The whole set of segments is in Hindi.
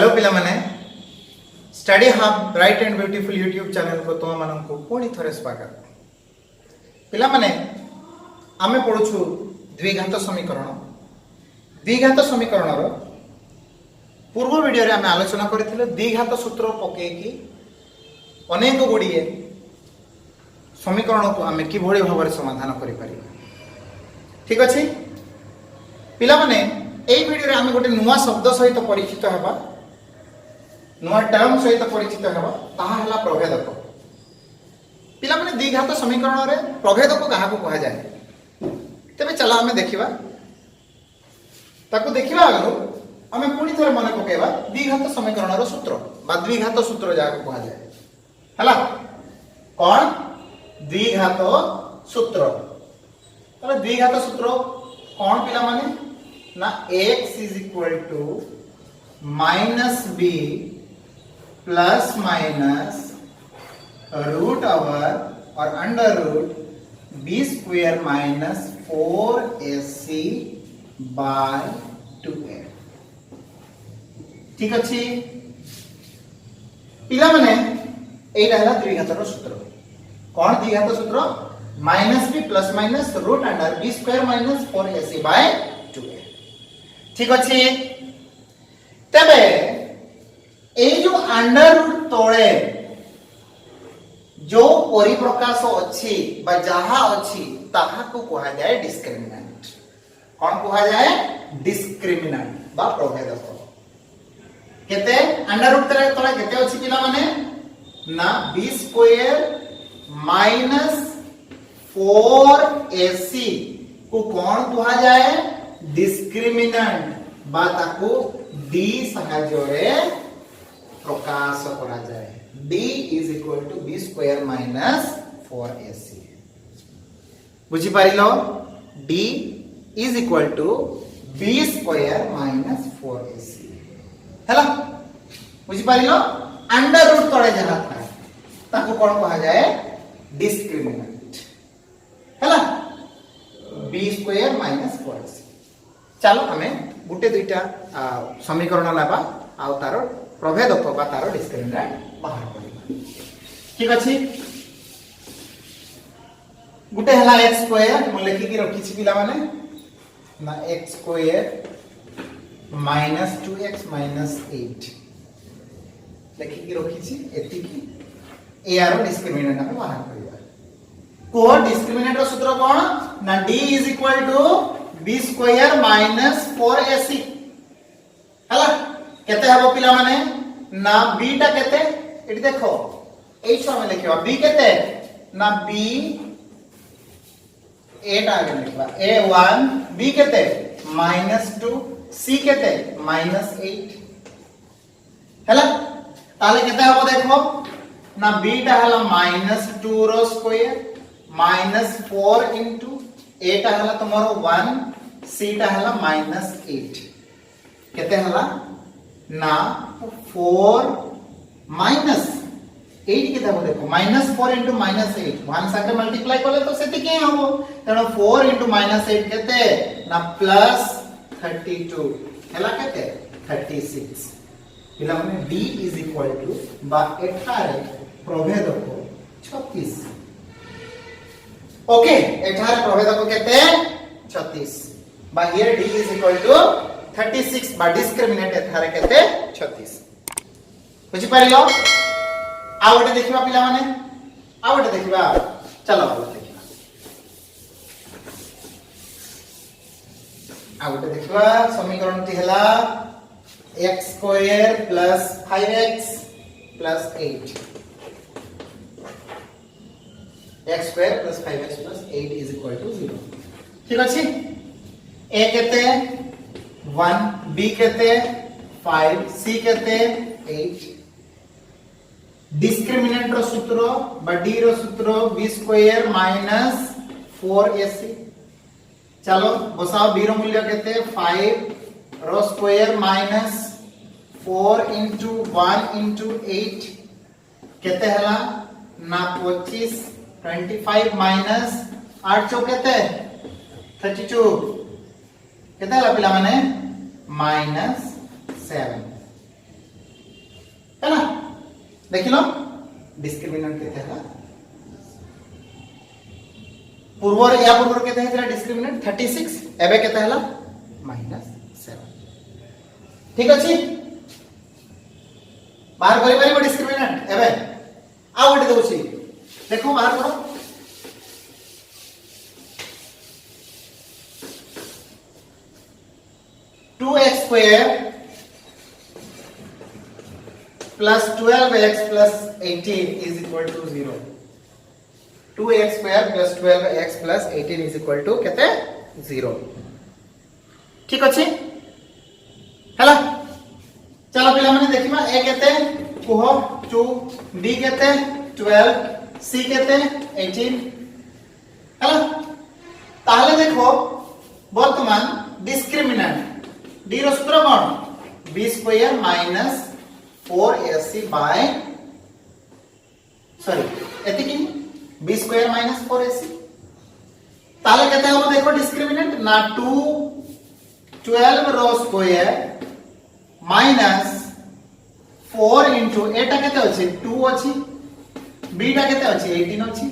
हेलो पिला माने study hub bright and beautiful YouTube channel को तुम मान को पुणी थरे स्वागत। पिला माने आमे पढुछु द्विघात समीकरण। द्विघात समीकरण रो पूर्व वीडियो रे आमे आलोचना करथिले द्विघात सूत्र पकेकी अनेक गुड़िए समीकरण को आमे किभଳି भाବରେ समाधान करि पारिबा। ठीक अछि पिला माने एई वीडियो रे आमे गोटे नुवा शब्द सहित परिचित हेबा, नुआ टर्म सहित परिचित हेबा, ताहा हला प्रभेदक। पिला माने द्विघात समीकरण रे प्रभेदक काहाकू कहा जाय तबे चला आमे देखिबा। ताकू देखिबा आगु आमे पुणी थरे मने पकेबा द्विघात समीकरण रो सूत्र बा द्विघात सूत्र जाको कहा जाय हला कोन द्विघात सूत्र। तले द्विघात सूत्र कोन पिला माने ना x is equal to minus b plus minus root over or under root b square minus 4ac by 2a। ठीक अछि पिला माने एटा हला द्विघात रो सूत्र। कोन द्विघात सूत्र minus b plus minus root under b square minus 4ac by 2a। ठीक अछि तबे ए जो अंडर रूट तोळे जो परिप्रकाश अछि बा जहा अछि ताहा को कहा जाय डिस्क्रिमिनेंट। कोन कहा जाय डिस्क्रिमिनेंट बा प्रभेदक। केते अंडर रूट तोळे केते अछि पिला माने ना b स्क्वायर माइनस 4ac को कोन कहा जाय डिस्क्रिमिनेंट बा ताको d सहाय्य रे प्रकाश करा जाय। d is equal to b square minus 4ac। बुझी पारिलो d is equal to b square minus 4ac हला। बुझी पारिलो अंडर रूट तळे जहा था ताको कोन कहा जाय डिस्क्रिमिनेंट हला b square minus 4ac। चलो हमें गुटे दुईटा समीकरण लाबा आ तार प्रभेदक बा तार डिस्क्रिमिनेंट बाहर करिबा। ठीक अछि गुटे हला x स्क्वायर म लेखि कि रखि छि पिला माने ना x square minus 2x minus 8 लेखि कि रखि छि एति कि ए आर डिस्क्रिमिनेंट हम बाहर करिबा। को डिस्क्रिमिनेंट रो सूत्र कोन ना d is equal to b square minus 4ac हला। केते हबो पिला माने ना b टा केते एटी देखो एई छ हम लिखिबा b केते ना b a टा आगे लिखबा a1 b केते -2 c केते -8 हला। ताले केते हबो देखो ना b टा हला -2 रो स्क्वायर -4 इनटू a टा हला तमरो 1 c टा हला -8 केते हला ना 4 माइनस 8 केते हबो देखो -4 इनटू -8 1 साथे मल्टीप्लाई करले तो सेति के हबो तनो 4 इनटू -8 केते ना प्लस 32 हला केते 36 पिला माने d इज इक्वल टू बा एठारे प्रभेदक 36। ओके एठारे प्रभेदक केते 36 बा here d is equal to 36 बा डिस्क्रिमिनेंट एठारे केते 36। बुझि पारिलो आ ओटे देखिबा पिला माने आ ओटे देखिबा चलो आ देखिबा आ ओटे देखिबा समीकरण टी हला x square plus 5x plus 8 x square plus 5x plus 8 is equal to 0। ठीक अछि a केते 1 b केते 5 c केते 8 डिस्क्रिमिनेंट रो सूत्र बा d रो सूत्र b स्क्वायर माइनस 4ac। चलो बसाओ b रो मूल्य केते 5 रो स्क्वायर माइनस 4 इनटू 1 इनटू 8 केते हला ना 25 25 माइनस 8 चो केते 32 केते हला पिला माने -7 है ना देख लो डिस्क्रिमिनेंट केते हला पूर्व या पूर्व केते हेतला डिस्क्रिमिनेंट 36 एबे केते हला -7 ठीक अछि बाहर करि पारिबो डिस्क्रिमिनेंट एबे आ गोटे दउछि देखो बाहर करो 2x square plus 12x plus 18 is equal to 0 2x square plus 12x plus 18 is equal to केते 0 ठीक अछि हला चलो पिला माने देखिमा a केते कोह 2 b केते 12 c केते 18 हला ताहले देखो वर्तमान डिस्क्रिमिनेंट d रो सूत्र कोन b square minus 4ac by sorry एति कि b स्क्वायर माइनस 4ac ताले केते हम देखो डिस्क्रिमिनेंट ना 2 12 रो स्क्वायर माइनस 4 इनटू एटा केते अछि 2 अछि b टा केते अछि 18 अछि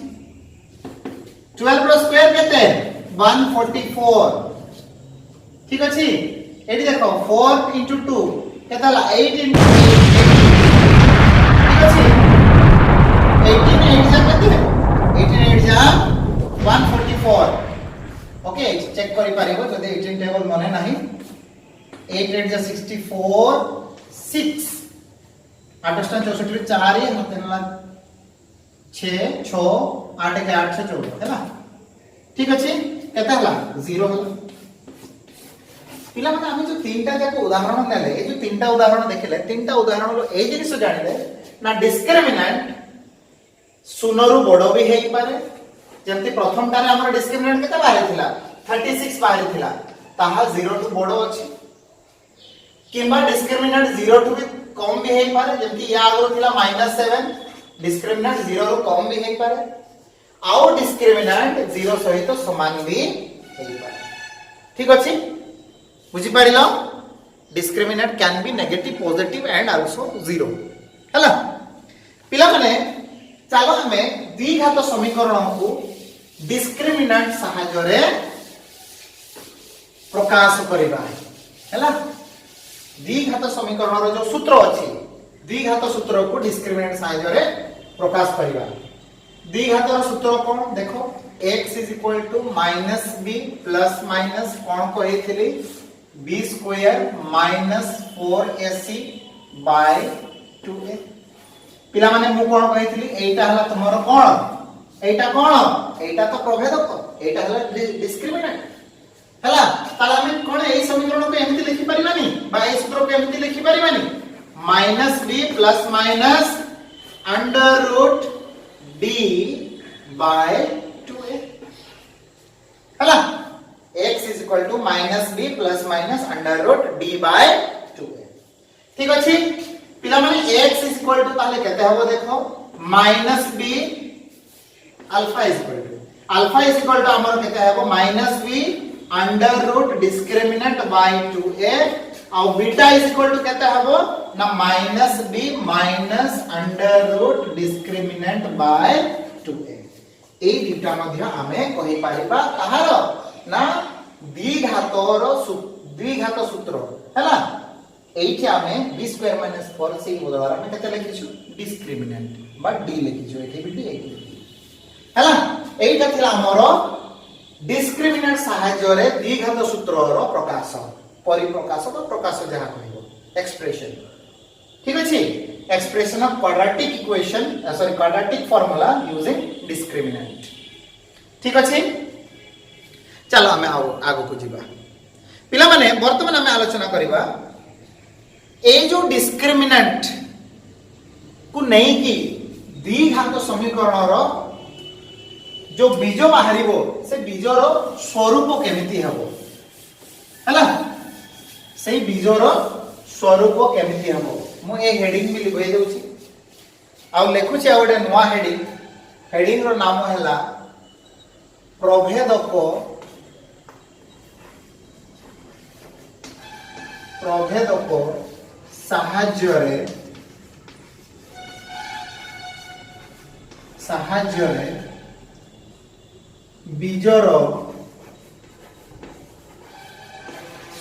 12 रो स्क्वायर केते 144 ठीक अछि एटी देखो 4 इनटू 2 केते हला 8 इनटू 8 ठीक अछि 18 8 जा केते 18 8 जा 144 ओके चेक करि पारिबो जदि 18 टेबल मने नाही 8 8 जा 64 6 8 64 4 मते हला 6 6 8 के 8 से 14 हैला ठीक अछि केते हला 0 हला पिला माने हम जो तीनटा जाक उदाहरण नेले ए जो तीनटा उदाहरण देखले तीनटा उदाहरण रो ए जिनिस जानिले ना डिस्क्रिमिनेंट सुनरु बडो भी हेई पारे जेंति प्रथम टारे हमर डिस्क्रिमिनेंट केते बाहर थिला 36 बाहर थिला ताहा 0 टू बडो अछि किबा डिस्क्रिमिनेंट 0 टू भी कम भी हेई पारे जेंति या आगरो थिला -7 डिस्क्रिमिनेंट 0 रो कम भी हेई पारे आउ डिस्क्रिमिनेंट 0 सहित समान भी हेई पारे ठीक अछि बुझी पारिलो discriminant can be negative positive and also 0 हला पिला माने चलो हमें द्विघात समीकरण को डिस्क्रिमिनेंट सहायता रे प्रकाश करिबा हला द्विघात समीकरण रो जो सूत्र अछि द्विघात सूत्र को डिस्क्रिमिनेंट सहायता रे प्रकाश करिबा द्विघात रो सूत्र कोन देखो x = -b प्लस माइनस कोन कहिथिली b square minus 4ac by 2a पिला माने मु कोन कहिथिली एटा हला तमर कोन एटा तो प्रभेदक एटा हला डिस्क्रिमिनेंट हला ताला हम कोन एई समीकरण को एमिति लिखि परिबानी बा एई सूत्र को एमिति लिखि परिबानी -b plus minus √d by 2a हला x = -b plus minus √d by 2a ठीक अछि पिला माने x = ताले केते हबो देखो -b अल्फा = हमर केते हबो -b √ डिस्क्रिमिनेंट बाय 2a आ बीटा = केते हबो ना -b √ डिस्क्रिमिनेंट बाय 2a ए दुटा मध्य हमें कहि पारिबा कहार ना द्विघात सूत्र हैला एठी हमें b स्क्वायर माइनस 4c बदला में केते लिखिछु डिस्क्रिमिनेंट बा d लिखिछु एठी भी d हैला एटा थिला हमर डिस्क्रिमिनेंट सहायता रे द्विघात सूत्र रो प्रकाश परिप्रकाश का प्रकाश जहा कहबो एक्सप्रेशन ठीक अछि expression of quadratic equation sorry quadratic formula using discriminant ठीक अछि चलो हमें आगो को जीवा पिला माने वर्तमान हमें आलोचना करिबा ए जो डिस्क्रिमिनेंट को नहीं की द्विघात समीकरण रो जो बीज बाहरिबो से बीज रो स्वरूप केमिति हबो हैला सेही बीज रो स्वरूप केमिति हबो मु ए हेडिंग भी लिखै देउची आ लेखुची आ ओडे नवा हेडिंग रो नाम हैला प्रभेदक साहाय्य रे ସାହାଯ୍ୟରେ ବୀଜର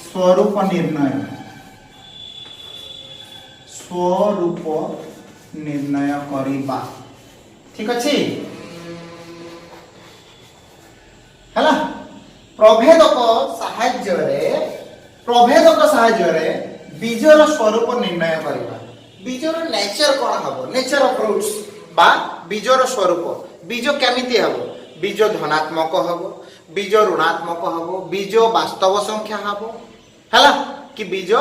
स्वरूप निर्णय करिबा। ठीक अछि हला प्रभेदक साहाय्य बीजर स्वरूप निर्णय करिबा। बीजर नेचर कोन हबो नेचर ऑफ फ्रूट्स बा बीजर स्वरूप बीज केमिति हबो बीज धनात्मक हबो बीज ऋणात्मक हबो बीज वास्तव संख्या हबो हला कि बीज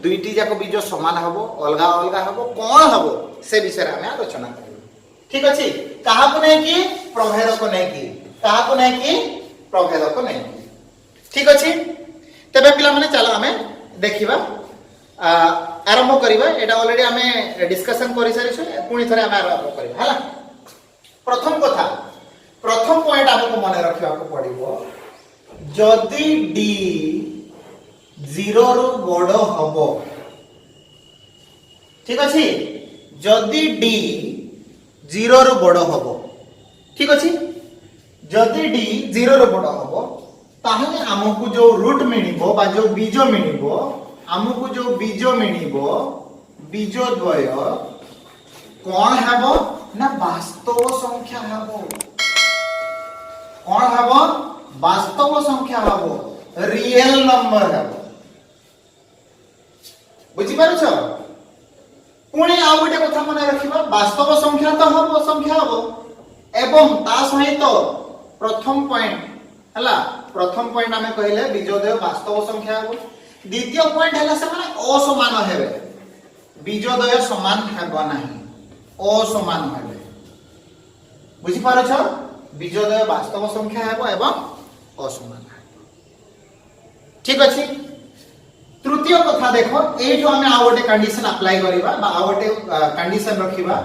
दुईटी जाक बीज समान हबो अलगा अलगा हबो कोन हबो से विषय रे हम आलोचना करिबा। ठीक अछि कहा को नै कि प्रभेद को नै कि कहा को नै कि प्रभेद को नै ठीक अछि तबे पिला माने चलो हमें देखिबा आरंभ करिबा। एटा ऑलरेडी हमें डिस्कशन करि सारि छु पुनी थरे हम आरंभ करिबा हला। प्रथम कथा प्रथम पॉइंट हमको मन रखिबा को पड़िबो जदी डी 0 रु बड़ हबो। ठीक अछि जदी डी 0 रु बड़ हबो। ठीक अछि जदी डी 0 रु बड़ हबो ताहले हमकु जो रूट मिलिबो बा जो बीज मिलिबो हमकु जो बीज मिलिबो बीज द्वय कोन हबो ना वास्तव संख्या हबो। कोन हबो वास्तव संख्या हबो रियल नंबर हबो। बुझी पारुछ पुणी आ गोटे कथा मन रखिबा वास्तव संख्या तो हबो संख्या हबो एवं ता सहित प्रथम पॉइंट हला प्रथम पॉइंट हमें कहले बीजोदय वास्तव संख्या हबो। द्वितीय पॉइंट हला से माने असमान हेबे बीजोदय समान हेबो नाही असमान हेबे। बुझी पारुछ बीजोदय वास्तव संख्या हेबो एवं असमान हेबो। ठीक अछि तृतीय कथा देखो ए जो हमें आ गोटे कंडीशन अप्लाई करिबा बा आ गोटे कंडीशन रखिबा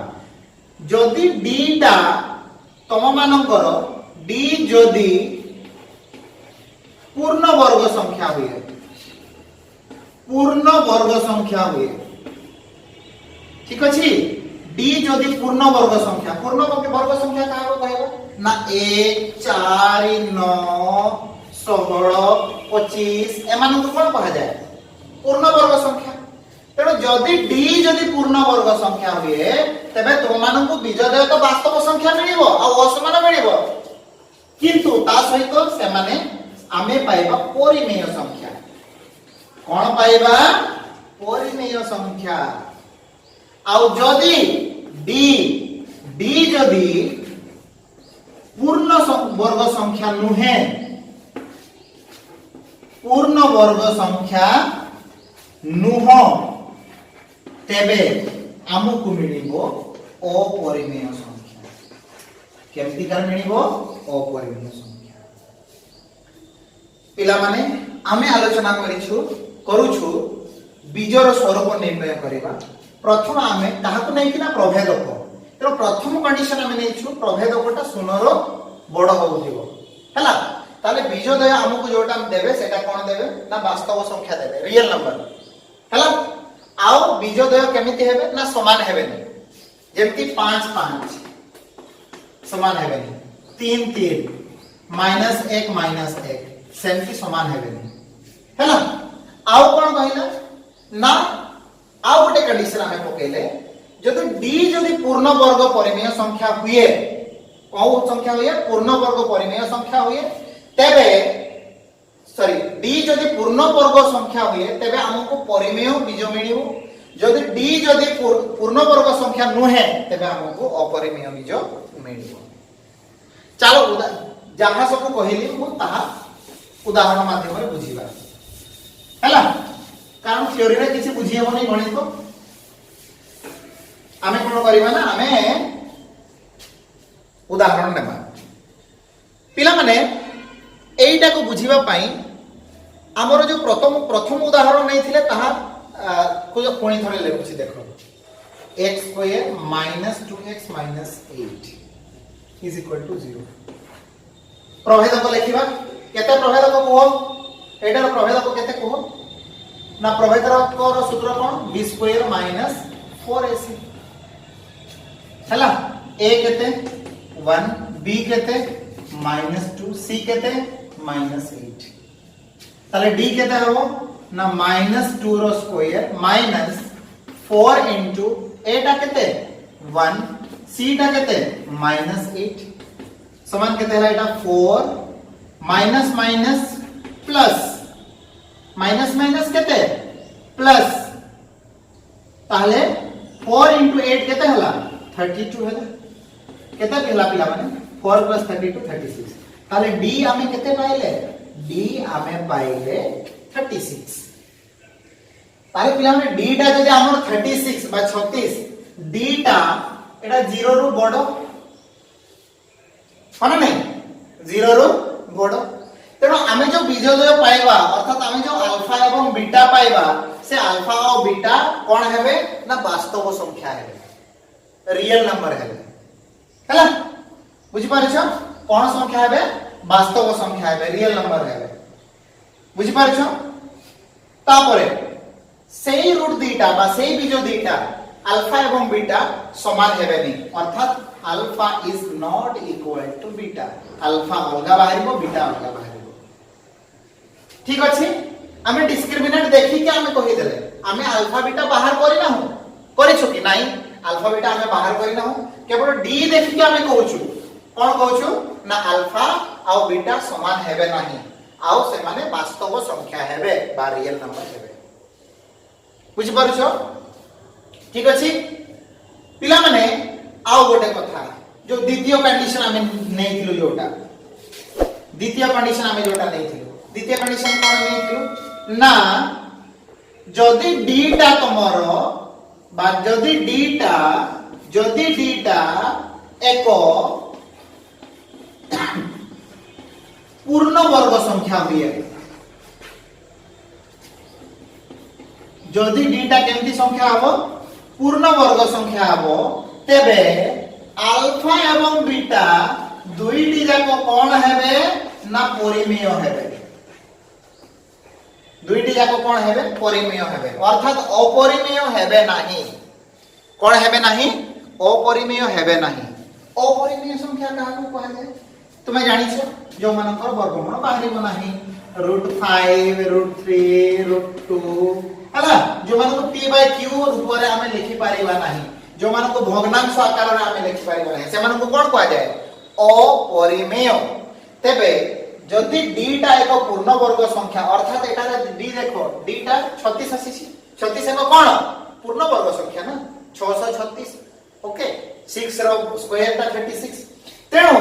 जदी डी टा तम मानकर डी जदी पूर्ण वर्ग संख्या हुए ठीक अछि डी जदी पूर्ण वर्ग संख्या का कहबा ना 1 4 9 16 25 एमान को कोन कहा जाय पूर्ण वर्ग संख्या। तेणु जदि डी जदि पूर्ण वर्ग संख्या हुए तबे तुमମାନଙ୍କୁ बीजोदय तो वास्तव संख्या मिलिबो आ असमान मिलिबो किंतु ता सहित से माने आमे पाइबा परिमेय संख्या। कोन पाइबा परिमेय संख्या। आ जदि डी जदि पूर्ण वर्ग संख्या नुहे पूर्ण वर्ग संख्या नुह तेबे आमको मिलिबो अपरिमेय संख्या। केमति कर मिलिबो अपरिमेय संख्या। पिला माने आमे आलोचना करूछु बीजर स्वरूप निर्णय करिबा। प्रथम आमे ताहाको नै कि ना प्रभेदक तो प्रथम कंडीशन आमे नैछु प्रभेदकटा सुनरो बड़ होउथिबो हला ताले बीजोदय हमको जोटा देबे सेटा कोन देबे ना वास्तव संख्या देबे रियल नंबर हला। आउ बीजोदय केमिति हेबे ना समान हेबे नि जेमति 5 5 समान हेबे नि 3 3 -1 -1 सेमति समान हेबे नि हला। आउ कोन कहिला ना आउ गोटे कंडीशन हमें पकेले जदि डी जदि पूर्ण वर्ग परिमेय संख्या हुए कौ संख्या हुए पूर्ण वर्ग परिमेय संख्या हुए तेबे सॉरी डी जदि पूर्ण वर्ग संख्या हुए तेबे हमको परिमेय बीज मिलिबो जदि डी जदि पूर्ण वर्ग संख्या नुहे तेबे हमको अपरिमेय बीज मिलिबो। चलो जहां सब कहली मु ताहा उदाहरण माध्यम रे बुझिबा हैला कारण थ्योरी रे किछि बुझियबो नै गणित आमे कोन करिबा ना आमे उदाहरण नेबा पिला माने एइटा को बुझिबा पई हमर जो प्रथम उदाहरण नै थिले ताहा को कोणी थरे लेखुछि देखो x square -2x - 8 is equal to 0 प्रभेदक लेखिबा केते प्रभेदक को एटार प्रभेदक केते को ना प्रभेदक सूत्र कोन b स्क्वायर - 4ac हैला a केते 1 b केते -2 c केते -8 ताले d केते हबो ना -2 रो स्क्वायर माइनस 4 into a टा केते 1 c टा केते -8 समान केते हला एटा 4 minus minus plus minus minus केते प्लस ताले 4 into 8 केते हला 32 हला केते पिला पिला माने 4 plus 32 36 ताले d आमे केते पाइले d आमे पाइले 36 ताले पिला माने d टा जदि हमर 36 बा 36 d टा एटा 0 रु बडो माने नहीं 0 रु बडो तेणु आमे जो बीजोदय पाइबा अर्थात आमे जो अल्फा एवं बीटा पाइबा से अल्फा और बीटा कोन हेबे ना वास्तव संख्या हेबे रियल नंबर हेबे हला बुझी पारिछ कोन संख्या हेबे वास्तव संख्या हेबे रियल नंबर हेबे बुझी पारिछ तापरे सेही रूट दीटा बा सेही बीजो दीटा अल्फा एवं बीटा समान हेबेनी अर्थात alpha is not equal to beta alpha अलगा बाहरिबो बीटा अलगा बाहरिबो ठीक अछि हमें डिस्क्रिमिनेंट देखि के हमें कहि देले हमें अल्फा बीटा बाहर करि ना हो करि छु कि नाही अल्फा बीटा हमें बाहर करि ना हो केवल डी देखि के हमें कहू छु कोन कहू छु ना अल्फा आ बीटा समान हेबे नाही आ से माने वास्तव संख्या हेबे बा रियल नंबर हेबे बुझि पारुछो ठीक अछि पिला माने आ गोटे कथा जो द्वितीय कंडीशन हमें नै थिलु जोटा द्वितीय कंडीशन हमें जोटा नै थिलु द्वितीय कंडीशन कोन नै थिलु ना जदि d टा तमरो बा जदि d टा एको पूर्ण वर्ग संख्या हुए जदि d टा केमती संख्या हबो पूर्ण वर्ग संख्या हबो तेबे अल्फा एवं बीटा दुईटी जाको कोन हेबे ना परिमेय हेबे दुईटी जाको कोन हेबे परिमेय हेबे अर्थात अपरिमेय हेबे नाही कोन हेबे नाही अपरिमेय हेबे नाही अपरिमेय संख्या काहू कहै जाय तुमे जानि छ जो मानकर वर्गमूल बाहरिबो नाही √5 √3 √2 हला जो मानको p/q रूप रे हमें लिखि पारिबा नाही जो मानको भग्नांश आकार रे हमें लिखि पारिबा नाही से मानको कोन कहै जाय अपरिमेय तेबे जदि d टा एक पूर्ण वर्ग संख्या अर्थात एटा d देखो d टा 36 आसीछि 36 एक कोन पूर्ण वर्ग संख्या ना 636 ओके 6 रो स्क्वायर टा 36 तेणु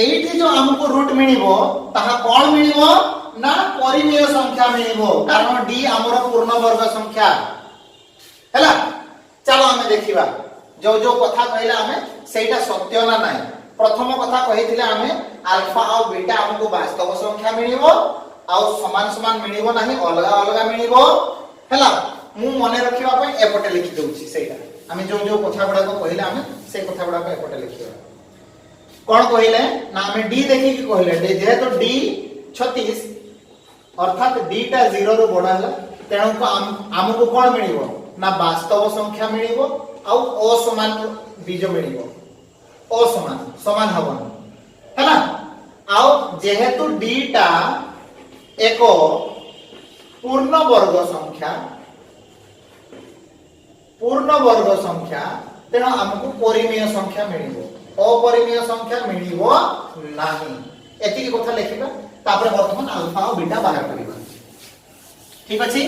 एठी जो हमको रूट मिलिबो ताहा कोन मिलिबो ना परिमेय संख्या मिलिबो कारण d हमर पूर्ण वर्ग संख्या हैला चलो हमें देखिबा जो जो कथा कहला हमें सेटा सत्य ना नाही प्रथम कथा कहिथिले हमें अल्फा और बीटा हमको वास्तव संख्या मिलिबो आ समान समान मिलिबो नाही अलगा अलगा मिलिबो हैला मु मने रखिबा पय एपटे लिखि दउछि सेटा हमें जो जो कथा गुडा को कहले हमें से कथा गुडा को एपटे लिखिबा कोन कहले ना हमें d देखि कि कहले जे तो d 36 अर्थात d टा 0 रो बडा हला तेणु को हमको कोन मिलिबो ना वास्तव संख्या मिलिबो आ असमान बीज मिलिबो असमान समान हबन हैना आउ जेहेतु d टा एको पूर्ण वर्ग संख्या तेणु हमको परिमेय संख्या मिलिबो अपरिमेय संख्या मिलिबो नाही एति कथा लिखिबा तापर वर्तमान अल्फा और बीटा बाहर करिबा ठीक अछि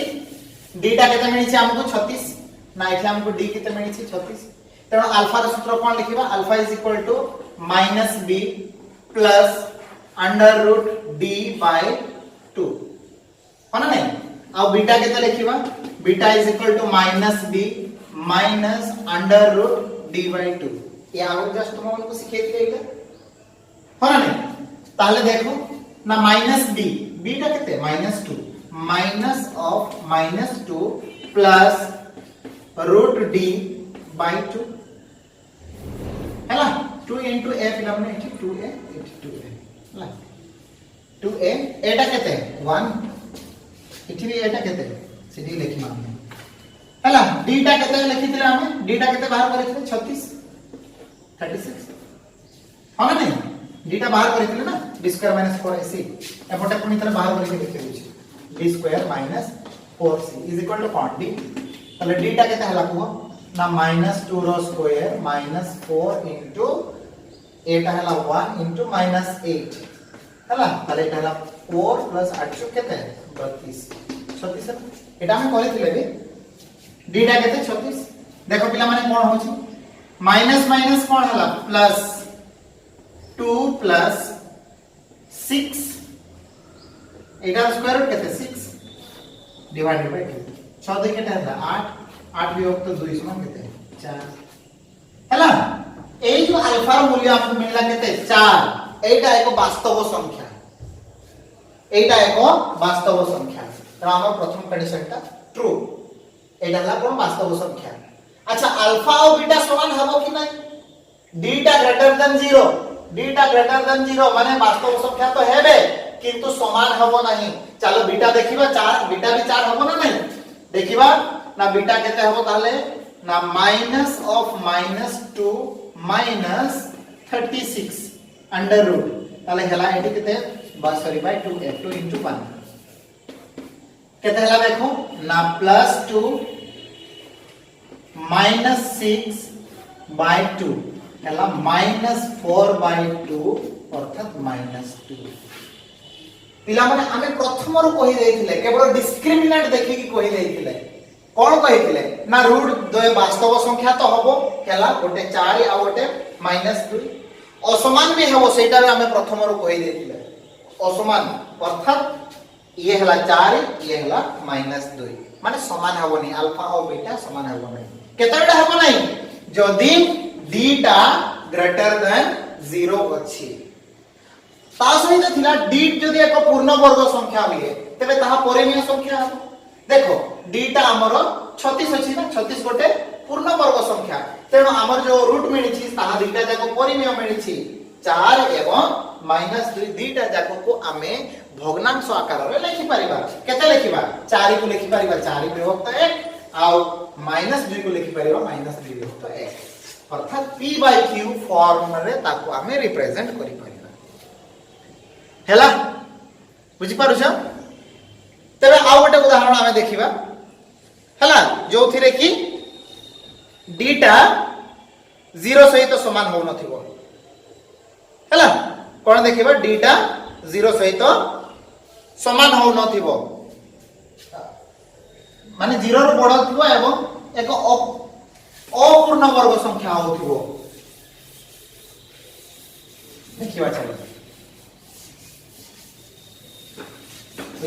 d टा केते मिलिछि हमको 36 ना एठी हमको d केते मिलिछि 36 तेणु अल्फा रो सूत्र कोन लिखिबा alpha is equal to -b plus √d/2 माने नहीं आ बीटा केते लिखिबा beta is equal to -b minus √d/2 ये आउ जस्ट तुम को सिखे दिए इटा होना नहीं ताले देखो ना -b b टा केते -2 माइनस ऑफ -2 प्लस √d/2 हैला 2 into a फिलम ने 2a 2a हैला 2a एटा केते 1 इठी भी एटा केते सीधी लिखि मान हैला d टा केते लिखि दिला हमें d टा केते बाहर करिथिले 36 36 हां ना नहीं डीटा बाहर करिथिले ना d स्क्वायर माइनस 4ac एपटे पुनी थरे बाहर करिके लिखि देछि d square minus 4c is equal to कौन d तले d टा केते हला को ना माइनस 2 रो स्क्वायर माइनस 4 इनटू एटा हला 1 इनटू माइनस 8 हला तले एटा हला 4 प्लस 8 केते 32 36 एटा हम करिथिले बे d टा केते 36 देखो पिला माने कोन होछि माइनस माइनस कोन हला प्लस 2 प्लस 6 एटा स्क्वायर रूट केते 6 डिवाइडेड बाय 2 6 2 केते हला 8 8 विभक्त 2 समान केते 4 हला ए जो अल्फा मूल्य आपको मिलला केते 4 एटा एको वास्तव संख्या एटा एको वास्तव संख्या तो हमर प्रथम कंडीशन ता ट्रू एटा हला कोन वास्तव संख्या अच्छा अल्फा और बीटा समान हबो कि नहीं beta greater than 0 beta greater than 0 माने वास्तव संख्या तो हेबे किंतु समान हबो नहीं चलो बीटा देखिबा 4 बीटा भी 4 हबो ना नहीं देखिबा ना बीटा केते हबो ताले ना minus of minus 2 minus 36 under root ताले हला एटी केते सॉरी बाय 2 f2 into 1 केते हला देखो ना प्लस 2 माइनस 6 बाय 2 हला माइनस 4 बाय 2 अर्थात माइनस 2 पिला माने हमें प्रथम रु कहि देथिले केवल डिस्क्रिमिनेंट देखि कि कहि देथिले कोन कहिथिले ना रूट दो वास्तव संख्या तो हबो केला गोटे 4 आ गोटे माइनस 2 असमान भी हबो सेटा हमें प्रथम रु कहि देथिले असमान अर्थात ये हला 4 ये हला माइनस 2 माने समान हबोनी अल्फा और बीटा समान हबो नहीं केतडा हबो नहीं जदी डीटा ग्रेटर देन 0 अछि ता सहित थिला डी जदी एक पूर्ण वर्ग संख्या होइए तबे ताहा परिमेय संख्या हबो देखो डीटा हमर 36 अछि ना 36 गोटे पूर्ण वर्ग संख्या तेनो हमर जो रूट मिलिछि ताहा डीटा जाको परिमेय मिलिछि 4 एवं माइनस 2 डीटा जाको को हमें भग्नांश आकार रे लिखि परिबा केते लिखिबा 4 को लिखि परिबा 4 विभक्त 1 आ माइनस 2 को लिखि परिबा माइनस 2 विभक्त 1 अर्थात p बाय q फॉर्म रे ताको हमें रिप्रेजेंट करि परिबा हैला बुझि पारुछ तबे आ गोटे उदाहरण हमें देखिबा हैला जो थिरे कि डीटा 0 सहित समान हो नथिबो हैला कोन देखिबा डीटा 0 सहित समान हो नथिबो माने 0 रो बड़ थिबो एवं एक अपूर्ण वर्ग संख्या होथिबो देखिबा चलो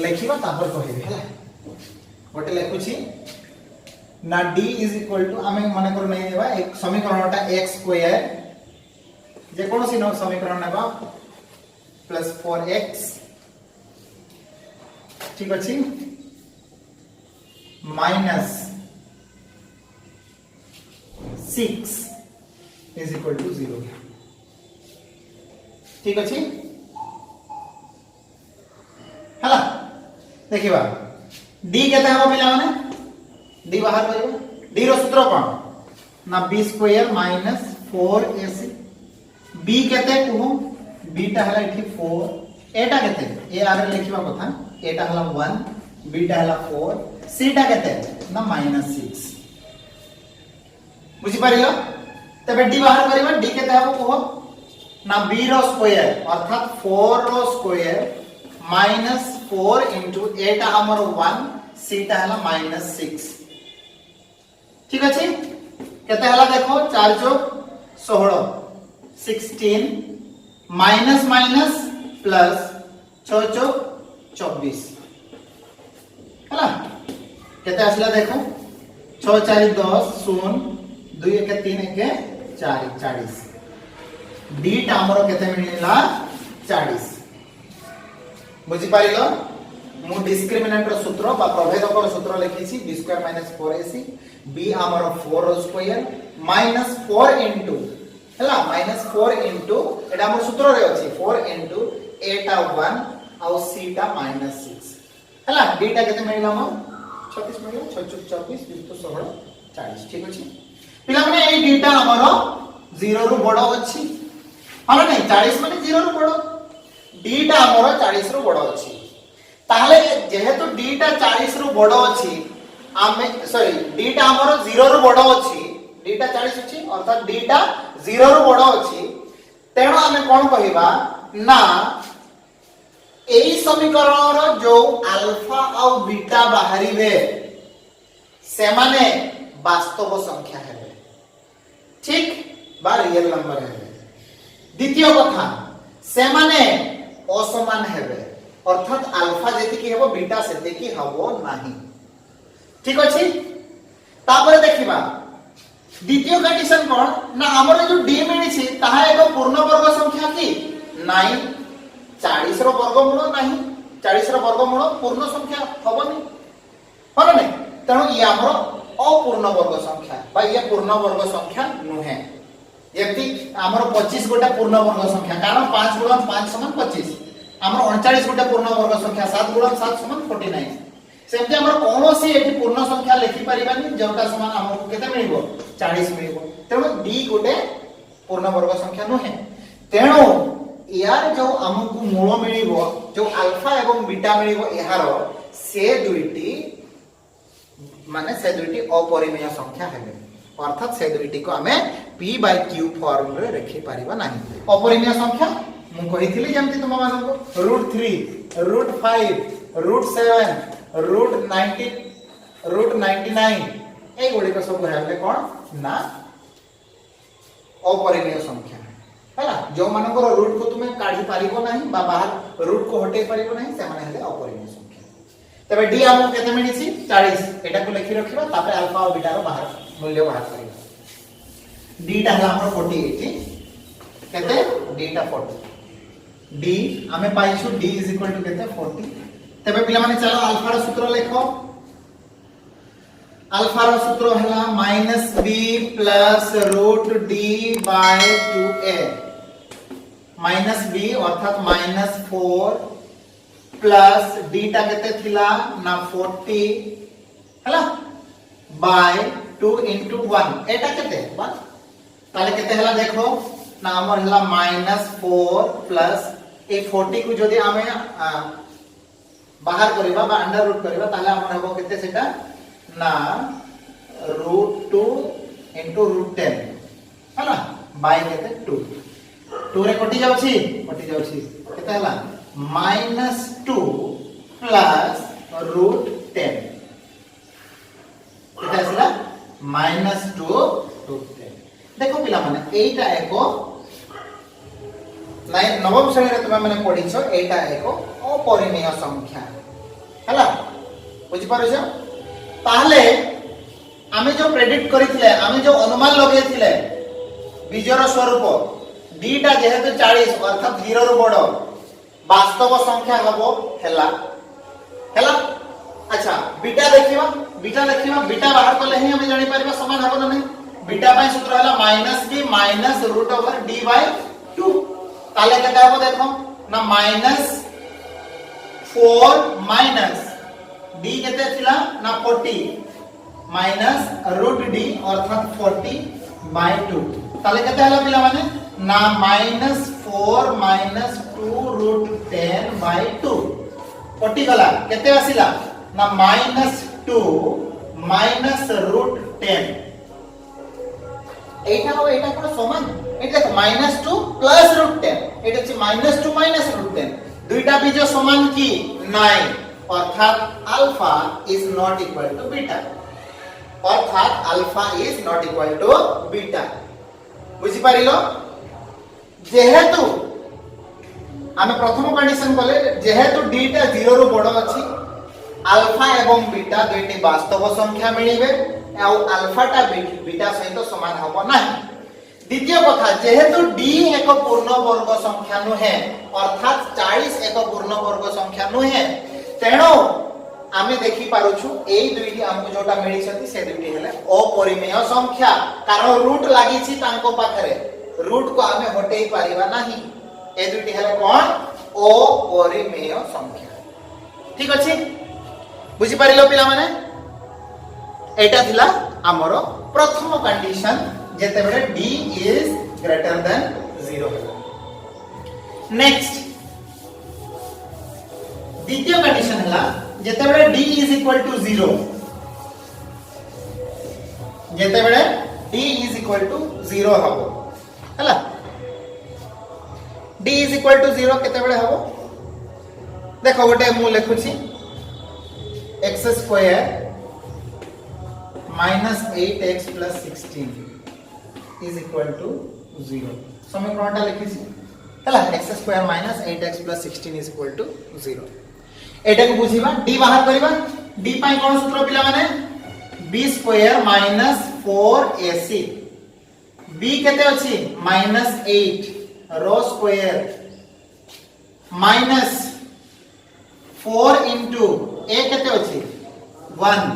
लेखिबा तापर कहिबे हैला गोटे लेखुची ना d इज इक्वल टू हमें माने कर नै देबा एक समीकरणटा x स्क्वायर जे कोनोसी न समीकरण नेबा प्लस 4x ठीक अछि माइनस 6 इज इक्वल टू 0 ठीक अछि हला देखिबा d केते हबो पिला माने d बाहर करिबो d रो सूत्र कोन ना b square minus 4ac b केते कहू b टा हला इठी 4 एटा केते ए आगे लिखिबा कथा एटा हला 1 b टा हला 4 c टा केते ना माइनस 6 बुझि पारिलो तबे d बाहर करिबा d केते हबो कहो ना b रो स्क्वायर अर्थात 4 रो स्क्वायर माइनस 4 into एटा हमर 1 c टा हला माइनस 6 ठीक अछि केते हला देखो 4 चौक 16 16 माइनस माइनस प्लस 6 चौक 24 हला केते आसला देखो 6 4 10 0 2 1 3 1 4 40 d टा हमर केते मिलिला 40 बुझि पारिलो मु डिस्क्रिमिनेंट रो सूत्र बा प्रभेदक रो सूत्र लिखिछि b square minus 4ac b हमर 4 रो स्क्वायर माइनस 4 into हला माइनस 4 into एटा हमर सूत्र रे अछि 4 into a टा 1 और c टा माइनस 6 हला d टा केते मिलिला हम 36 मिलिला 6 24 20 16 40 ठीक अछि पिला माने ए d टा हमर 0 रो बड़ अछि हाँ नहीं 40 माने 0 रु बड़ d टा हमर 40 रु बड़ अछि ताहले जेहेतु d टा 40 रु बड़ अछि आमे सॉरी d टा हमर 0 रु बड़ अछि d टा 40 अछि अर्थात d टा 0 रु बड़ अछि तेणु आमे कोन कहिबा ना एई समीकरण रो जो अल्फा और बीटा बाहरीबे से माने वास्तव संख्या हेबे ठीक बा रियल नंबर हेबे द्वितीय कथा से माने असमान हेबे अर्थात अल्फा जेति की हेबो बीटा सेति की हबो नाही ठीक अछि तापर देखिबा द्वितीय कंडीशन कोन ना हमर जो d मिली छी ताहा एक पूर्ण वर्ग संख्या की नाही 40 रो वर्गमूल नाही 40 रो वर्गमूल पूर्ण संख्या हबनी हबो नै तणो ई हमर अपूर्ण वर्ग संख्या बा ये पूर्ण वर्ग संख्या नुहे जेति हमर 25 गोटा पूर्ण वर्ग संख्या कारण 5 गुणन 5 समान 25 हमर 39 गोटा पूर्ण वर्ग संख्या 7 गुणन 7 समान 49 सेमते हमर कोनोसी एठी पूर्ण संख्या लिखि परिबानी जोटा समान हमर केते मिलिबो 40 मिलिबो तेणु d गोटे पूर्ण वर्ग संख्या नुहे तेणु यार जो हमकु मूल मिलिबो जो अल्फा एवं बीटा मिलिबो एहार से दुईटी माने से दुईटी अपरिमेय संख्या हेबे अर्थात से दुईटी को हमें p by q फॉर्म रे रखि परिबा नाही अपरिमेय संख्या मु कहिथिली जेमति तुम मानको √3 √5 √7 √99 ए गुडी को सब हेबे कोन ना अपरिमेय संख्या हला जो मानकर रूट को तुमे काढी पारिबो नाही बा बाहर रूट को हटे पारिबो नाही से माने हेले अपरिमेय संख्या तबे d हमको केते मिलिछि 40 एटा को लिखि रखिबा तापर अल्फा और बीटा रो बाहर मूल्य बाहर करिबा d टा हला हमर 48 केते d टा 40 d हमें पाइछु d केते 40 तबे पिला माने चलो अल्फा रो सूत्र लेखो अल्फा रो सूत्र हला -b + √d / 2a -b अर्थात -4 प्लस d टा केते थिला ना 40 हला बाय 2 * 1 एटा केते 1 ताले केते हला देखो ना हमर हला -4 प्लस ए 40 को जदी हमें बाहर करिबा बा अंडर रूट करिबा ताले हमर हबो केते सेटा ना √2 * √10 हला बाय केते 2 रे कटि जाउछि केते हला -2 प्लस √10 केते आसला -2 √10 देखो पिला माने एटा एको नवम श्रेणी रे तुम माने पढिछो एटा एको अपरिमेय संख्या हला बुझि पारछो ताहले आमे जो प्रेडिक्ट करिथिले आमे जो अनुमान लगेथिले बीजर स्वरूप d टा जेहेतु 40 अर्थात 0 रो बड़ वास्तव संख्या हबो हेला अच्छा बीटा देखिबा बीटा बाहर करले ही हम जानि परबा समान हबो नै बीटा पय सूत्र हला -b -√d/2 ताले केटा हबो देखो ना -4 - d केते थिला ना 40 -√d अर्थात 40/2 ताले केते हला पिला माने ना -4 - 2√10/2 40 गला केते आसिला ना -2 -√10 एटा हो एटा कोन समान एटा -2 + √10 एटा छि -2 -√10 दुईटा बीज समान की नाही अर्थात alpha is not equal to beta अर्थात alpha is not equal to beta बुझी पारिलो जेहेतु आमे प्रथम कंडीशन बोले जेहेतु d टा 0 रो बड़ अछि अल्फा एवं बीटा दुईटी वास्तव संख्या मिलिबे आ अल्फा टा बीटा सहित समान हबो नाही द्वितीय कथा जेहेतु d एक पूर्ण वर्ग संख्या नुहे अर्थात 40 एक पूर्ण वर्ग संख्या नुहे तेणो आमे देखि पारुछु एई दुईटी हमको जोटा मिली छथि से दुईटी हेले अपरिमेय संख्या कारण रूट लागि छि तांको पाखरे रूट को आमे हटेई पारिबा नाही ए दुईटी हेले कोन अपरिमेय संख्या ठीक अछि बुझी पारिलो पिला माने एटा थिला हमरो प्रथम कंडीशन जेते बेले d इज ग्रेटर देन 0 होला नेक्स्ट द्वितीय कंडीशन हला जेतेबेले d इज इक्वल टू 0 जेतेबेले d इज इक्वल टू 0 हबो हला d इज इक्वल टू 0 केतेबेले हबो देखो गोटे मु लिखुची x square minus 8x plus 16 is equal to 0 समीकरणटा लिखिছি हला x square minus 8x plus 16 is equal to 0 एटा को बुझिबा d बाहर करबा d पाई कोन सूत्र पिला माने b square minus 4ac b केते अछि माइनस 8 रो स्क्वायर माइनस 4 इनटू a केते अछि 1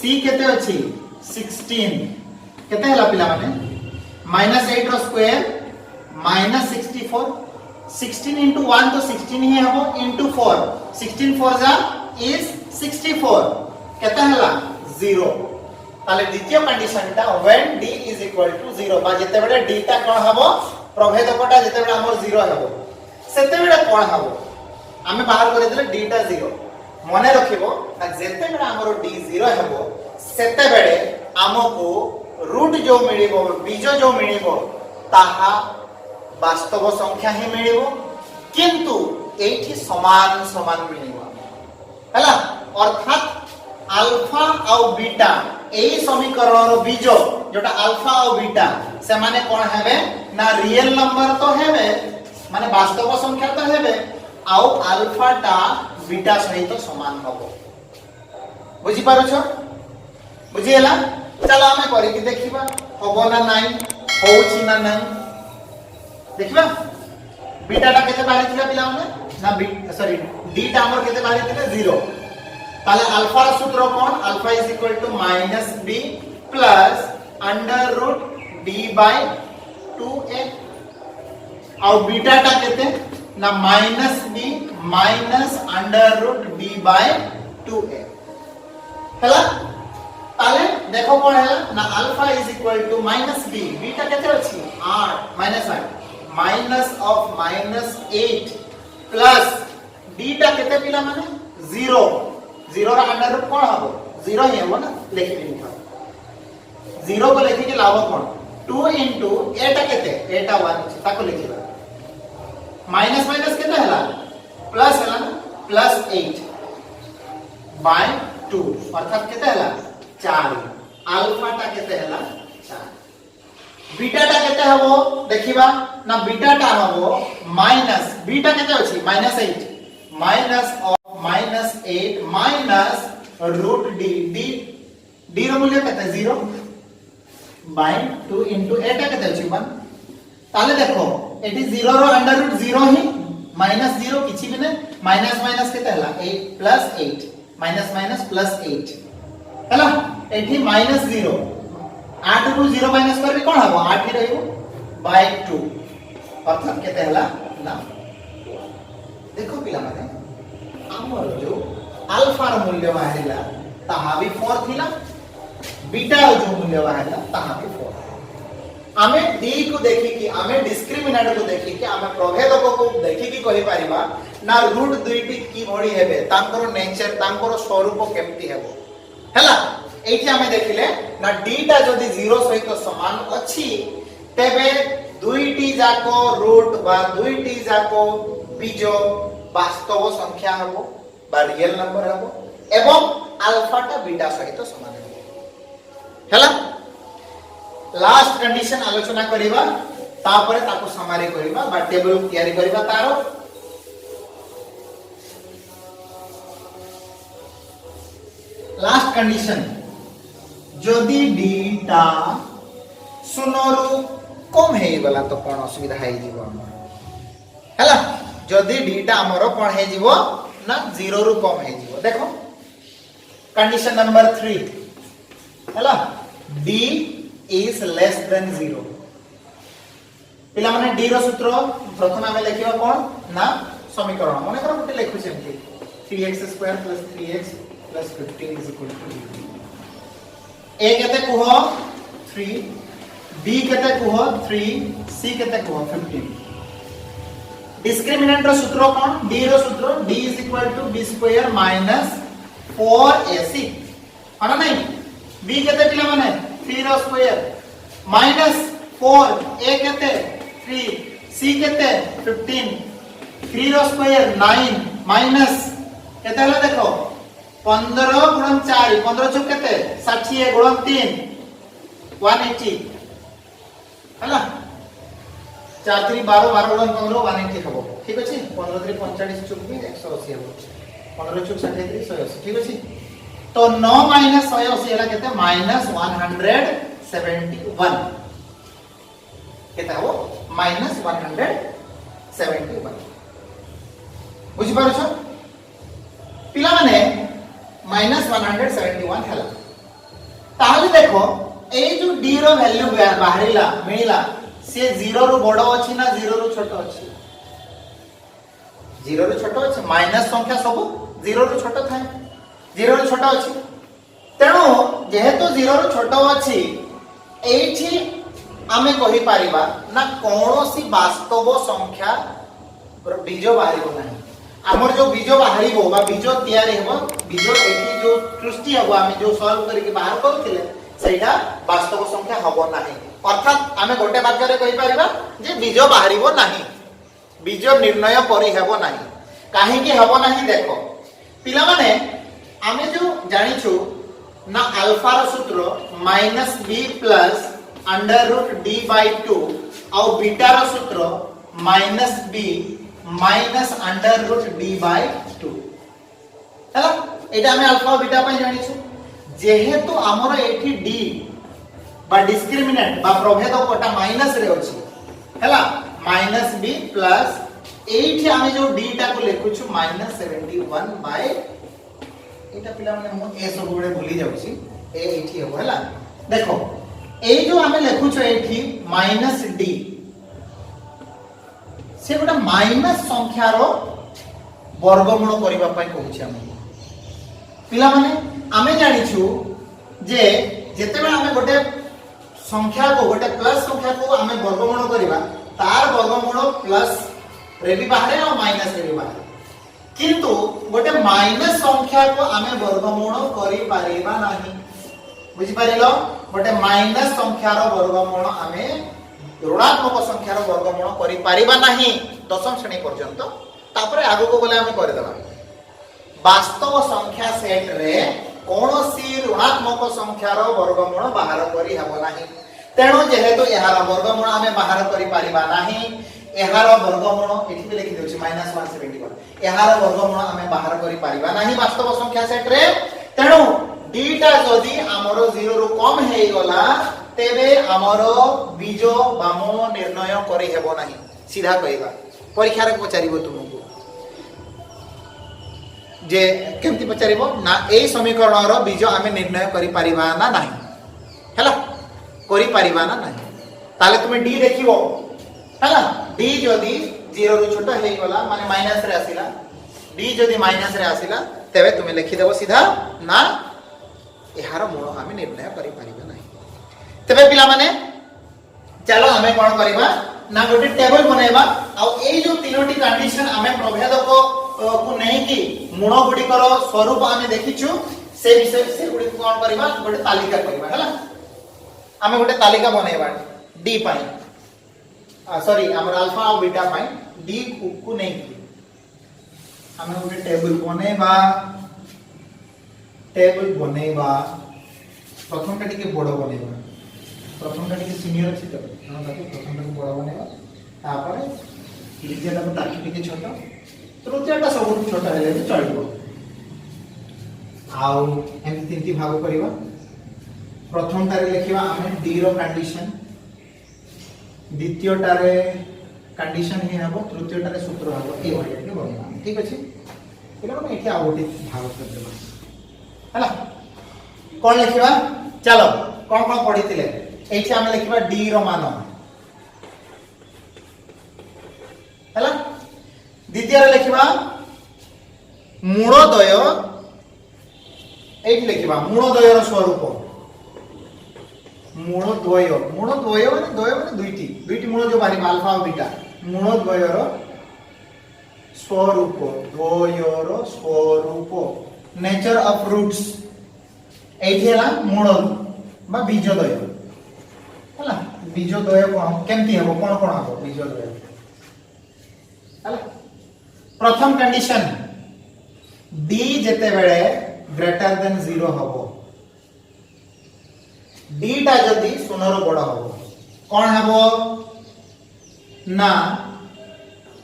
c केते अछि 16 केते हला पिला माने माइनस 8 रो स्क्वायर माइनस 64 16 into 1 तो 16 ही हबो into 4 16 4 जा is 64 केते हला 0 ताले द्वितीय कंडीशन ता when d is equal to 0 बा जेते बेले d ता कोन हबो प्रभेदकटा जेते बेले हमर 0 हबो सेते बेले कोन हबो आमे बाहर करे देले d ता 0 मने रखिबो जेते बेले हमर d 0 हबो सेते बेले हमको रूट जो मिलिबो बीज जो मिलिबो ताहा वास्तव संख्या ही मिलिबो किंतु एठी समान समान मिलिबो हला अर्थात अल्फा और बीटा एही समीकरण रो बीज जोटा अल्फा और बीटा से माने कोन हेबे ना रियल नंबर तो हेबे माने वास्तव संख्या तो हेबे आउ अल्फा टा बीटा सहित तो समान हबो बुझी पारो छ बुझिएला चलो हमें करी कि देखिबा हबो ना नाही होउची ना नाही देखिबा बीटा टा केते बाहर थिला पिला माने ना बी सॉरी डी टा हमर केते बाहर थिला 0 ताले अल्फा रा सूत्र कोन alpha is equal to minus b plus under root d by 2a और बीटा टा केते ना minus b minus under root d by 2a हला ताले देखो कोन हला ना alpha is equal to minus b beta केते अछि 8 minus 8 minus of minus 8 plus d टा केते पिला माने 0 0 रा अंडर रूट कोन हबो 0 ही हबो ना लेखि लिखा 0 को लेखि के लाभ कोन 2 into a टा केते a टा 1 ताको लिखिबा माइनस माइनस केते हला प्लस हला प्लस 8 बाय 2 अर्थात केते हला 4 अल्फा टा केते हला 4 बीटा टा केते हबो देखिबा ना बीटा टा हबो माइनस बीटा केते अछि minus 8 minus of minus 8 minus root d d d रो मूल्य केते 0 बाय 2 into a टा केते अछि 1 ताले देखो एटी 0 रो अंडर रूट 0 ही माइनस 0 किछि भी नै माइनस माइनस केते हला 8 प्लस 8 माइनस माइनस प्लस 8 हला एटी माइनस 0 8 रू 0 माइनस करबी कोन हबो 8 ही रहइबो बाय 2 अर्थात केते हला ना देखो पिला माने हमर जो अल्फा रो मूल्य बाहरिला ताहा भी 4 थिला बीटा रो जो मूल्य बाहरिला ताहा भी 4 आमे d को देखि कि आमे डिस्क्रिमिनेंट को देखि कि आमे प्रभेदक को देखि कि कहि परिबा ना रूट दुईटी की भड़ी हेबे तांकर नेचर तांकर स्वरूप केमती हेबो हला एठी हमें देखिले ना d टा जदी 0 सहित समान अछि तेबे दुईटी जाको रूट बा दुईटी जाको बीज वास्तव संख्या हबो बा रियल नंबर हबो एवं अल्फा टा बीटा सहित समान हबो हला लास्ट कंडीशन आलोचना करिबा तापरे ताको समारी करिबा बा टेबल तयारी करिबा तारो लास्ट कंडीशन जदि डीटा सुनरु कम हे गला तो कोन असुविधा हे जीवो हमर हला जदि डीटा हमरो कोन हे जीवो ना 0 रु कम हे जीवो देखो कंडीशन नंबर 3 हला d is less than 0 पिला माने d रो सूत्र प्रथम हमें लिखिबा कोन ना समीकरण माने करो गुटे लिखु सेमती 3x2 3x 15 is equal to 0 a केते कुह 3 b केते कुह 3 c केते कुह 15 डिस्क्रिमिनेंट रो सूत्र कोन d रो सूत्र d = b square minus 4ac आना नहीं b केते पिला माने 3 रो स्क्वायर माइनस 4 a केते 3 c केते 15 3 रो स्क्वायर 9 माइनस केते हला देखो 15 गुणन 4 15 चुक केते 60 गुणन 3 180 हला 4 3 12 12 गुणन 15 180 हबो ठीक अछि 15 3 45 चुक भी 180 हबो 15 चुक 60 3 180 ठीक अछि तो 9 माइनस 180 हला केते माइनस 171 केते हबो माइनस 171 बुझि पारो छ पिला माने माइनस 171 हला ताहले देखो ए जो d रो वैल्यू बाहरिला मिलिला से 0 रो बडो अछि ना 0 रो छोटो अछि 0 रो छोटो अछि माइनस संख्या सब 0 रो छोटो थाए 0 रो छोटो अछि तेनो जेहेतु 0 रो छोटो अछि एठी आमे कहि पारिबा ना कोनोसी वास्तव संख्या रो बीज बाहरिबो नाही हमर जो बीज बाहरिबो बा बीज तयारी हेबो बीज एठी जो सृष्टि हेबो आमे जो सॉल्व करिके बाहर करथिले सेटा वास्तव संख्या हबो नाही अर्थात आमे गोटे वाक्य रे कहि पारिबा जे बीज बाहरिबो नाही बीज निर्णय करि हेबो नाही काहे कि हेबो नाही देखो पिला माने आमे जो जानि छु ना अल्फा रो सूत्र -b √ d/2 और बीटा रो सूत्र -b -√d/2 हला एटा हमें अल्फा और बीटा पय जानि छु जेहेतु हमर एठी d बा डिस्क्रिमिनेंट बा प्रभेद कोटा माइनस रे अछि हला -b प्लस एठी हमें जो d टा को लेखु छु -71 बाय एटा पिला माने मु ए सब गुडे भूली जाउ छी ए एठी हो हला देखो ए जो हमें लेखु छु एठी -d से गोटे माइनस संख्यार वर्गमूल करबा पय कहूछि हम पिला माने आमे जानि छु जे जेतेबे आमे गोटे संख्या को गोटे प्लस संख्या को आमे वर्गमूल करबा तार वर्गमूल प्लस रे भी बाहरे और माइनस रे भी बाहरे किंतु गोटे माइनस संख्या को आमे वर्गमूल करि पारिबा नाही बुझि पारिलो गोटे माइनस संख्यार वर्गमूल आमे ऋणात्मक संख्यार वर्गमूल करि पारिबा नाही दशम श्रेणी पर्यंत तापरे आगु को बोले हमें कर देबा वास्तव संख्या सेट रे कोनोसी ऋणात्मक संख्यार वर्गमूल बाहर करि हबो नाही तेनो जेहेतु एहार वर्गमूल हमें बाहर करि पारिबा नाही एहार वर्गमूल एठी पे लिखि देउछि -171 एहार वर्गमूल हमें बाहर करि पारिबा नाही वास्तव संख्या सेट रे तेनो d टा जदी हमरो 0 रो कम हेइ गला तेबे हमरो बीज बामो निर्णय करि हेबो नाही सीधा कहबा परीक्षा रे पचारिबो तुमको जे केमति पचारिबो ना एई समीकरण रो बीज हमें निर्णय करि पारिबा ना नाही हला करि पारिबा ना नाही ताले तुमे d देखिबो हला d जदी 0 रो छोटा हेइ गला माने माइनस रे आसिला d जदी माइनस रे आसिला तेबे तुमे लिखि देबो सीधा ना एहार मूल हमें निर्णय करि पारिबा नाही तबे पिला माने चलो हमें कोन करबा ना गोटे टेबल बनाइबा आ ए जो तीनोटी कंडीशन हमें प्रभेद को नहीं कि मूल गुडी कर स्वरूप हमें देखिछु से विषय से गुडी कोन करबा गोटे तालिका करबा हला हमें गोटे तालिका बनाइबा d पाई सॉरी हमर अल्फा और बीटा पाई d को नहीं कि हमें गोटे टेबल बनेबा प्रथम टा टिके बड़ बनेबा प्रथम टा टिके सीनियर अछि त हम ताको प्रथम टा को बड़ बनेबा तापर द्वितीय टा को ताकि टिके छोटा तृतीय टा सब छोटा हेले तो चलिबो आउ एम तीनटी भाग करबा प्रथम टा रे लिखिबा हमें d रो कंडीशन द्वितीय टा रे कंडीशन ही हबो तृतीय टा रे सूत्र हबो ए वाला के बनेबा ठीक अछि एला हम एठी आउटे भाग कर देबा हला कोन लिखिबा चलो कोन कोन पढितिले एठी हम लिखिबा d रो मान हला द्वितीय रे लिखिबा मूलद्वय एठी लिखिबा मूलद्वय रो स्वरूप मूलद्वय माने द्वय माने दुईटी मूल जो बाहरी अल्फा और बीटा मूलद्वय रो स्वरूप द्वयोर स्वरूप नेचर ऑफ रूट्स एठी हला मूल बा बीजद्वय हला बीजद्वय कोन केमती हबो कोन कोन हबो बीजद्वय हला प्रथम कंडीशन d जेते बेले ग्रेटर देन 0 हबो d टा जदी शून्य रो बड़ हबो कोन हबो ना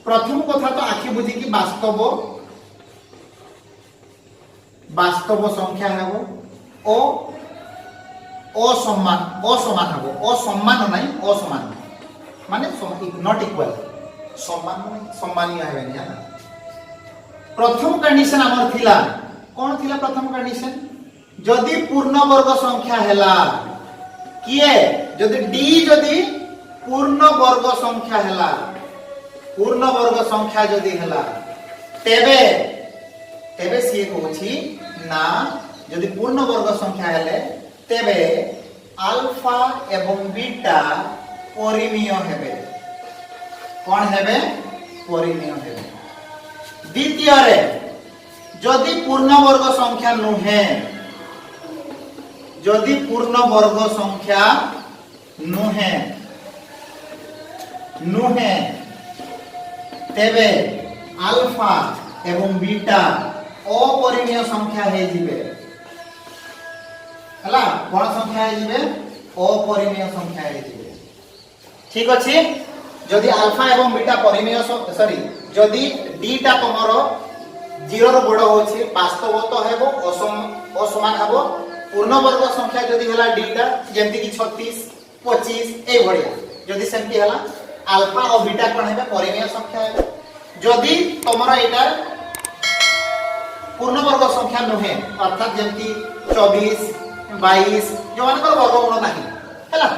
प्रथम कथा तो आखि बुझी कि वास्तव संख्या हबो ओ असमान हबो असमान नाही असमान माने नॉट इक्वल सम्मानीय हेबेनी है प्रथम कंडीशन हमर थिला कोन थिला प्रथम कंडीशन जदि पूर्ण वर्ग संख्या हैला किए जदि d जदि पूर्ण वर्ग संख्या हैला पूर्ण वर्ग संख्या जदि हैला तेबे सी कहूची ना जदि पूर्ण वर्ग संख्या हैले तेबे अल्फा एवं बीटा परिमेय हेबे कोन हेबे परिमेय हेबे द्वितीय रे जदि पूर्ण वर्ग संख्या नुहे जदि पूर्ण वर्ग संख्या नुहे तेबे अल्फा एवं बीटा अपरिमेय संख्या हे जिवे हला कोन संख्या हे जिवे अपरिमेय संख्या हे जिवे ठीक अछि जदि अल्फा एवं बीटा परिमेय सॉरी जदि d टा तमरो 0 रो बड़ होछि वास्तव तो हेबो असमान हेबो पूर्ण वर्ग संख्या जदि हला d टा जेमति कि 36 25 ए भड़िया जदि सेमति हला अल्फा और बीटा कोन हेबे परिमेय संख्या हेबे जदि तमरो एटा पूर्ण वर्ग संख्या नहे अर्थात जेमति 24 22 जो मानकर वर्गमूल नाही हला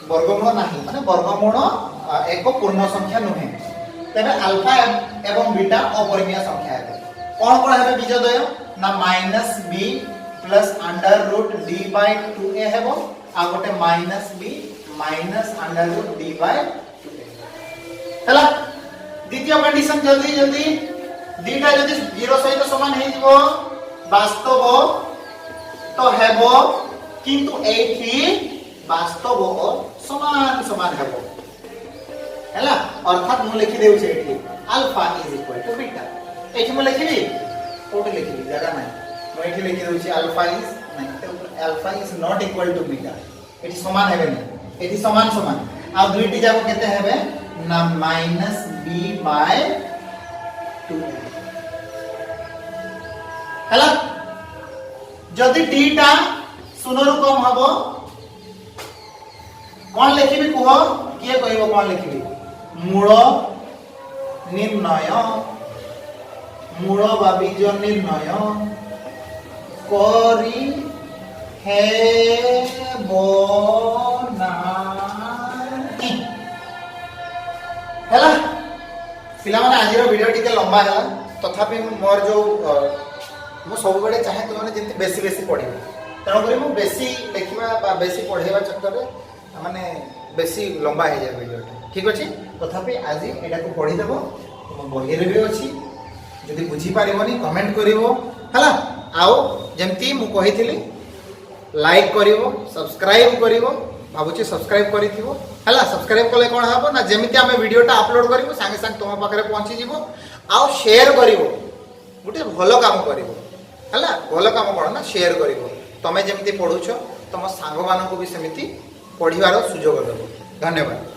वर्गमूल नाही माने वर्गमूल एक पूर्ण संख्या नहे तबे अल्फा एवं बीटा अपरिमेय संख्या है कोन कोन हेबे बीजद्वय ना -b plus under root d by 2a हेबो आ गोटे -b minus under root d by 2a हला द्वितीय कंडीशन जल्दी जल्दी d टा जदी 0 सहित समान हे जिवो वास्तव तो हेबो किंतु एठी वास्तव समान समान हेबो हला अर्थात मु लिखि देउ छै एठी alpha is equal to beta एठी मु लिखिबी कोठी लिखिबी जगह नै मु एठी लिखि देउ छै अल्फा इज नै तो alpha is not equal to beta एठी समान हेबे नै एठी समान समान आ दुईटी जाको केते हेबे ना -b बाय 2 हला जदि d टा शून्य रो कम हबो कोन लिखिबी कुहो किए कहबो कोन लिखिबी मूल निर्णय मूल बा बीज निर्णय करी हेबो नाही हला पिला माने आज रो वीडियो टिके लंबा हला तथापि मोर जो मु सब बेले चाहे तो माने जेंति बेसी बेसी पढिबो तनो करी मु बेसी लिखिबा बा बेसी पढेबा चक्कर रे माने बेसी लंबा हे जाय वीडियो ठीक अछि तथापि आज एटा को पढि देबो तुम बही रे भी अछि जदी बुझी पारिबोनी कमेंट करिवो हला आउ जेंति मु कहिथिली लाइक करिवो सब्सक्राइब करिवो भाबुची सब्सक्राइब करिथिवो हला सब्सक्राइब कले कोन हाबो ना जेमिति हमें वीडियोटा अपलोड करिवो संगे संग तुम पाखरे पहुंची जिवो आउ शेयर करिवो गुटे भलो काम करिवो हला भलो काम कोन ना शेयर करिवो तमे जेमिति पढुछो तम सांग मानको भी सेमिति पढिवार सुजोग देबो धन्यवाद।